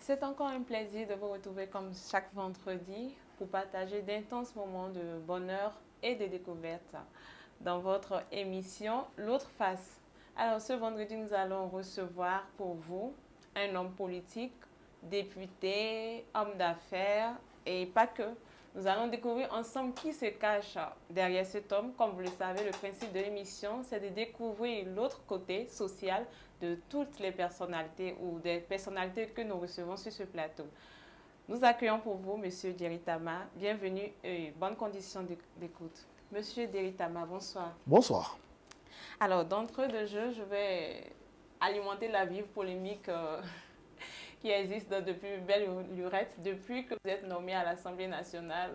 C'est encore un plaisir de vous retrouver comme chaque vendredi pour partager d'intenses moments de bonheur et de découverte dans votre émission L'autre face. Alors ce vendredi, nous allons recevoir pour vous un homme politique, député, homme d'affaires et pas que. Nous allons découvrir ensemble qui se cache derrière cet homme. Comme vous le savez, le principe de l'émission, c'est de découvrir l'autre côté social de toutes les personnalités ou des personnalités que nous recevons sur ce plateau. Nous accueillons pour vous Monsieur Diritama. Bienvenue et bonnes conditions d'écoute. Monsieur Diritama, bonsoir. Bonsoir. Alors, d'entrée de jeu, je vais alimenter la vive polémique qui existe depuis belle lurette. Depuis que vous êtes nommé à l'Assemblée nationale,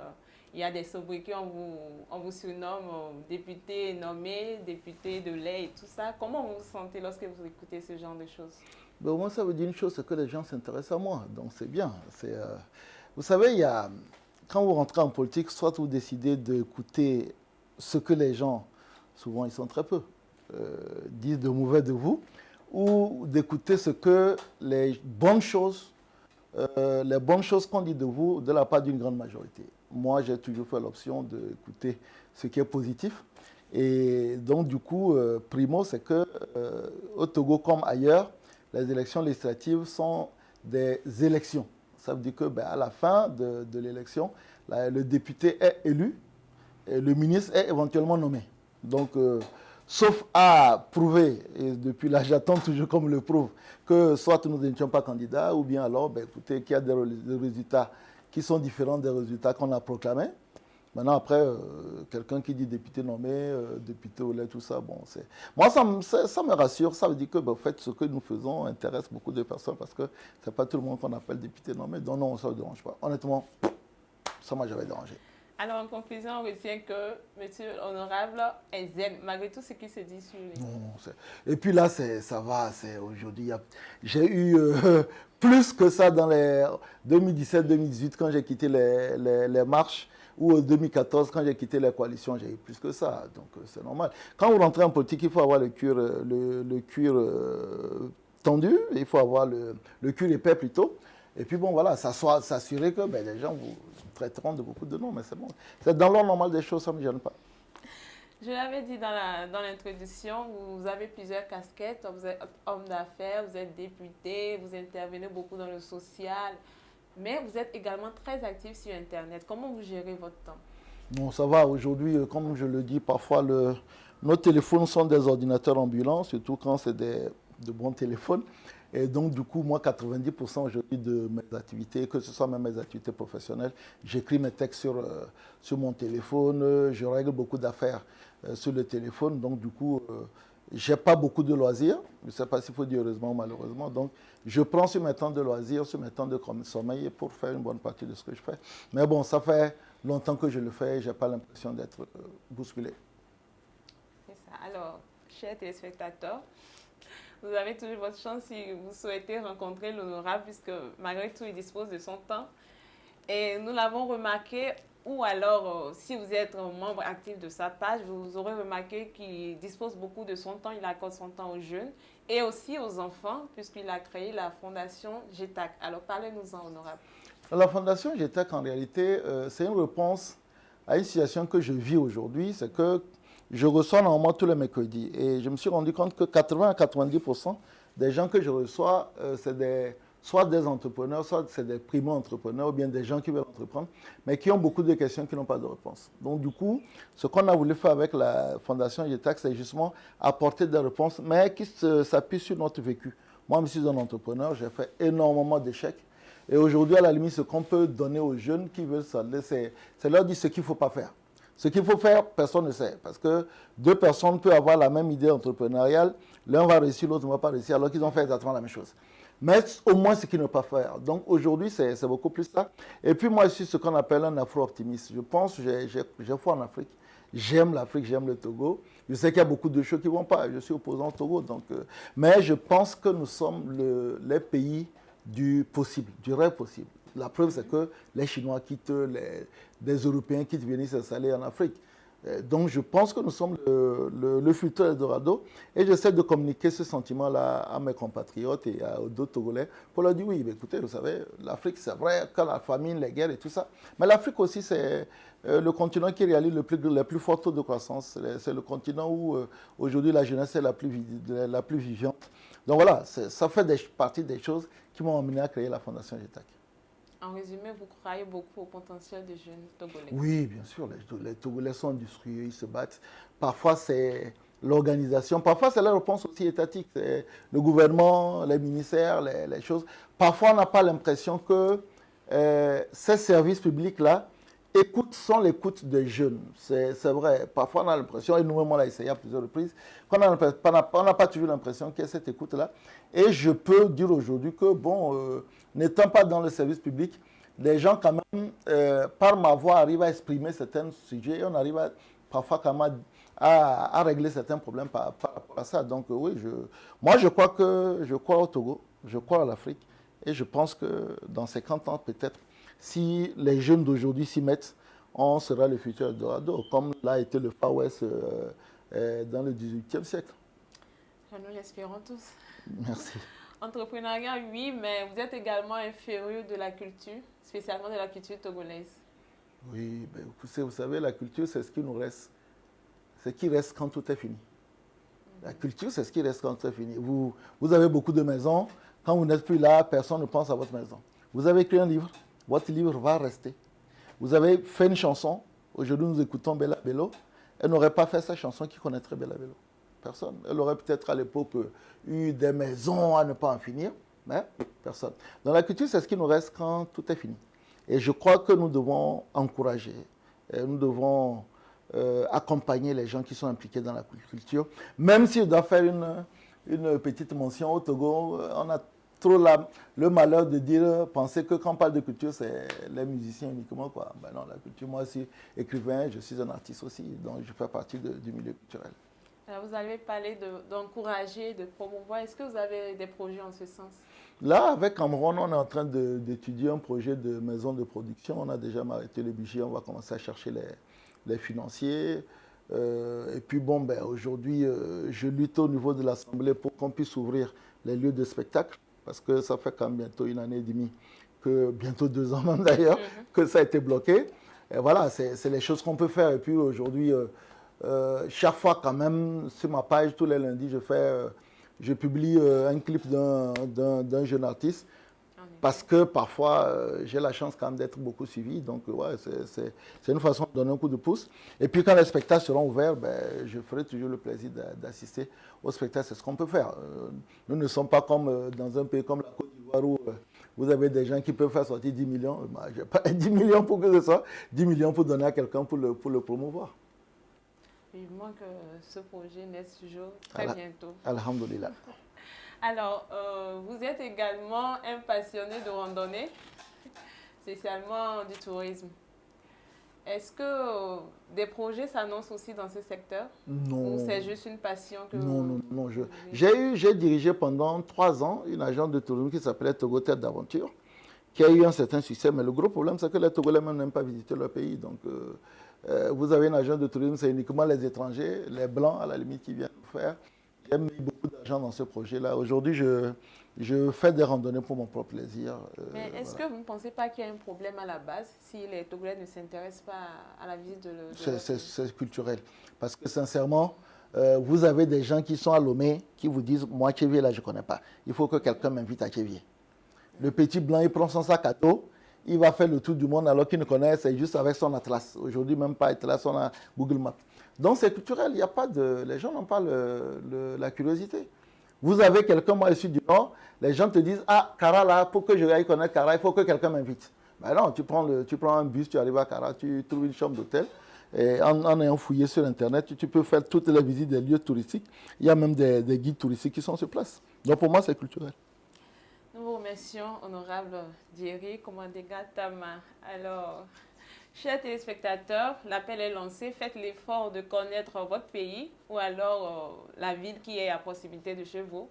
il y a des sobriquets, on vous surnomme député nommé, député de lait et tout ça. Comment vous vous sentez lorsque vous écoutez ce genre de choses? Ben, moi, ça veut dire une chose, c'est que les gens s'intéressent à moi. Donc, c'est bien. Vous savez, quand vous rentrez en politique, soit vous décidez d'écouter ce que les gens, souvent ils sont très peu, disent de mauvais de vous, ou d'écouter ce que les bonnes choses qu'on dit de vous de la part d'une grande majorité. Moi, j'ai toujours fait l'option d'écouter ce qui est positif. Et donc, du coup, primo, c'est que au Togo comme ailleurs, les élections législatives sont des élections. Ça veut dire que, à la fin de l'élection, le député est élu et le ministre est éventuellement nommé. Donc, sauf à prouver, et depuis là j'attends toujours comme le prouve, que soit nous n'étions pas candidats, ou bien alors, écoutez, qu'il y a des résultats qui sont différents des résultats qu'on a proclamés. Maintenant, après, quelqu'un qui dit député nommé, député au lait, tout ça, bon, c'est... Moi, ça me rassure. Ça veut dire que, en fait, ce que nous faisons intéresse beaucoup de personnes parce que c'est pas tout le monde qu'on appelle député nommé. Donc, non, ça ne dérange pas. Honnêtement, ça m'a jamais dérangé. Alors, en conclusion, on retient que Monsieur Honorable est zen, malgré tout ce qui se dit sur lui. Non, et puis là, ça va. Aujourd'hui, j'ai eu plus que ça dans les 2017-2018 quand j'ai quitté les marches. Ou en 2014, quand j'ai quitté la coalition, j'ai eu plus que ça. Donc, c'est normal. Quand vous rentrez en politique, il faut avoir le cuir tendu, il faut avoir le cuir épais plutôt. Et puis, bon, voilà, s'assurer que les gens vous traiteront de beaucoup de noms, mais c'est bon. C'est dans l'ordre normal des choses, ça ne me gêne pas. Je l'avais dit dans l'introduction, vous avez plusieurs casquettes. Vous êtes homme d'affaires, vous êtes député, vous intervenez beaucoup dans le social. Mais vous êtes également très actif sur Internet. Comment vous gérez votre temps? Non, ça va. Aujourd'hui, comme je le dis, parfois, nos téléphones sont des ordinateurs ambulants, surtout quand c'est de bons téléphones. Et donc, du coup, moi, 90% aujourd'hui de mes activités, que ce soit même mes activités professionnelles, j'écris mes textes sur mon téléphone, je règle beaucoup d'affaires sur le téléphone. Donc, du coup, je n'ai pas beaucoup de loisirs. Je ne sais pas s'il faut dire heureusement ou malheureusement. Donc, je prends sur mes temps de loisirs, sur mes temps de sommeil pour faire une bonne partie de ce que je fais. Mais bon, ça fait longtemps que je le fais et je n'ai pas l'impression d'être bousculé. C'est ça. Alors, chers téléspectateurs, vous avez toujours votre chance si vous souhaitez rencontrer l'honorable, puisque malgré tout, il dispose de son temps. Et nous l'avons remarqué, ou alors, si vous êtes membre actif de sa page, vous aurez remarqué qu'il dispose beaucoup de son temps, il accorde son temps aux jeunes et aussi aux enfants, puisqu'il a créé la fondation GETAC. Alors, parlez-nous-en, honorable. La fondation GETAC, en réalité, c'est une réponse à une situation que je vis aujourd'hui, c'est que je reçois normalement tous les mercredis. Et je me suis rendu compte que 80 à 90% des gens que je reçois, c'est soit des entrepreneurs, soit c'est des primo-entrepreneurs, ou bien des gens qui veulent entreprendre, mais qui ont beaucoup de questions qui n'ont pas de réponse. Donc du coup, ce qu'on a voulu faire avec la Fondation GETAC, c'est justement apporter des réponses, mais qui s'appuient sur notre vécu. Moi, je suis un entrepreneur, j'ai fait énormément d'échecs. Et aujourd'hui, à la limite, ce qu'on peut donner aux jeunes qui veulent s'en c'est leur dire ce qu'il ne faut pas faire. Ce qu'il faut faire, personne ne sait. Parce que deux personnes peuvent avoir la même idée entrepreneuriale. L'un va réussir, l'autre ne va pas réussir, alors qu'ils ont fait exactement la même chose. Mais au moins ce qu'ils ne peuvent pas faire. Donc aujourd'hui, c'est beaucoup plus ça. Et puis moi, je suis ce qu'on appelle un afro-optimiste. Je pense, j'ai foi en Afrique. J'aime l'Afrique, j'aime le Togo. Je sais qu'il y a beaucoup de choses qui ne vont pas. Je suis opposant au Togo. Donc, mais je pense que nous sommes les pays du possible, du rêve possible. La preuve, c'est que les Chinois quittent, des Européens quittent venir s'installer en Afrique. Donc je pense que nous sommes le futur Eldorado et j'essaie de communiquer ce sentiment-là à mes compatriotes et à d'autres Togolais pour leur dire oui, mais écoutez, vous savez, l'Afrique c'est vrai que la famine, les guerres et tout ça, mais l'Afrique aussi c'est le continent qui réalise les plus forts taux de croissance. C'est le continent où aujourd'hui la jeunesse est la plus vivante. Donc voilà, ça fait partie des choses qui m'ont amené à créer la Fondation GETAC. En résumé, vous croyez beaucoup au potentiel des jeunes Togolais? Oui, bien sûr, les Togolais sont industrieux, ils se battent. Parfois, c'est l'organisation, parfois, c'est la réponse aussi étatique. C'est le gouvernement, les ministères, les choses. Parfois, on n'a pas l'impression que ces services publics-là sont l'écoute des jeunes. C'est vrai. Parfois, on a l'impression, et nous-mêmes, on l'a essayé à plusieurs reprises, qu'on n'a pas toujours l'impression qu'il y a cette écoute-là. Et je peux dire aujourd'hui que, bon, n'étant pas dans le service public, les gens, quand même, par ma voix, arrivent à exprimer certains sujets et on arrive parfois quand même à régler certains problèmes par rapport à ça. Donc, oui, moi, je crois au Togo, je crois à l'Afrique et je pense que dans 50 ans, peut-être, si les jeunes d'aujourd'hui s'y mettent, on sera le futur Eldorado, comme l'a été le Far West dans le 18e siècle. Nous l'espérons tous. Merci. Entrepreneuriat, oui, mais vous êtes également un féru de la culture, spécialement de la culture togolaise. Oui, ben, vous savez, la culture, c'est ce qui nous reste. C'est ce qui reste quand tout est fini. La culture, c'est ce qui reste quand tout est fini. Vous avez beaucoup de maisons. Quand vous n'êtes plus là, personne ne pense à votre maison. Vous avez écrit un livre, votre livre va rester. Vous avez fait une chanson. Aujourd'hui, nous écoutons Bella Bello. Elle n'aurait pas fait sa chanson, qui connaîtrait Bella Bello? Personne. Elle aurait peut-être à l'époque eu des maisons à ne pas en finir, mais personne. Dans la culture, c'est ce qui nous reste quand tout est fini. Et je crois que nous devons encourager, nous devons accompagner les gens qui sont impliqués dans la culture. Même si je dois faire une petite mention au Togo, on a trop le malheur de dire, penser que quand on parle de culture, c'est les musiciens uniquement, quoi. Ben non, la culture, moi aussi, écrivain, je suis un artiste aussi, donc je fais partie du milieu culturel. Alors, vous avez parlé d'encourager, de promouvoir. Est-ce que vous avez des projets en ce sens? Là, avec Cameroun, on est en train d'étudier un projet de maison de production. On a déjà arrêté le budget, on va commencer à chercher les financiers. Et puis bon, ben, aujourd'hui, je lutte au niveau de l'Assemblée pour qu'on puisse ouvrir les lieux de spectacle, parce que ça fait quand même bientôt 1 année et demie, bientôt 2 ans même d'ailleurs, que ça a été bloqué. Et voilà, c'est les choses qu'on peut faire. Et puis aujourd'hui, chaque fois quand même, sur ma page, tous les lundis, je publie un clip d'un jeune artiste. Parce que parfois, j'ai la chance quand même d'être beaucoup suivi. Donc, ouais, c'est une façon de donner un coup de pouce. Et puis, quand les spectacles seront ouverts, ben, je ferai toujours le plaisir d'assister aux spectacles. C'est ce qu'on peut faire. Nous ne sommes pas comme dans un pays comme la Côte d'Ivoire où vous avez des gens qui peuvent faire sortir 10 millions. Ben, je n'ai pas 10 millions pour que ce soit 10 millions pour donner à quelqu'un pour le promouvoir. Vivement que ce projet naisse toujours très bientôt. Alhamdulillah. Alors, vous êtes également un passionné de randonnée, spécialement du tourisme. Est-ce que des projets s'annoncent aussi dans ce secteur? Non. Ou c'est juste une passion que Non. J'ai dirigé pendant 3 ans une agence de tourisme qui s'appelait Togo Tête d'Aventure, qui a eu un certain succès. Mais le gros problème, c'est que les Togolais même n'aiment pas visiter leur pays. Donc, vous avez une agence de tourisme, c'est uniquement les étrangers, les Blancs à la limite qui viennent faire. J'ai mis beaucoup d'argent dans ce projet-là. Aujourd'hui, je fais des randonnées pour mon propre plaisir. Mais est-ce que vous ne pensez pas qu'il y a un problème à la base si les Togolais ne s'intéressent pas à la visite de C'est culturel. Parce que sincèrement, vous avez des gens qui sont à Lomé qui vous disent, moi, Tchévier, là, je ne connais pas. Il faut que quelqu'un m'invite à Tchévier. Le petit blanc, il prend son sac à dos, il va faire le tour du monde alors qu'il ne connaît, c'est juste avec son atlas. Aujourd'hui, même pas atlas, on a Google Maps. Donc c'est culturel, il n'y a pas de... Les gens n'ont pas la curiosité. Vous avez quelqu'un, moi je suis du Nord, les gens te disent, ah, Kara là, pour que je aille connaître Kara, il faut que quelqu'un m'invite. Ben non, tu prends un bus, tu arrives à Kara, tu trouves une chambre d'hôtel, et en ayant fouillé sur Internet, tu peux faire toutes les visites des lieux touristiques. Il y a même des guides touristiques qui sont sur place. Donc pour moi, c'est culturel. Nous vous remercions, honorable Djeri Komandega Tama. Alors, chers téléspectateurs, l'appel est lancé. Faites l'effort de connaître votre pays ou alors la ville qui est à proximité de chez vous.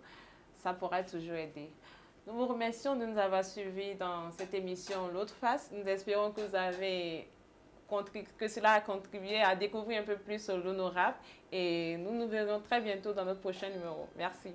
Ça pourra toujours aider. Nous vous remercions de nous avoir suivis dans cette émission L'autre face. Nous espérons que vous avez que cela a contribué à découvrir un peu plus l'honorable. Et nous nous verrons très bientôt dans notre prochain numéro. Merci.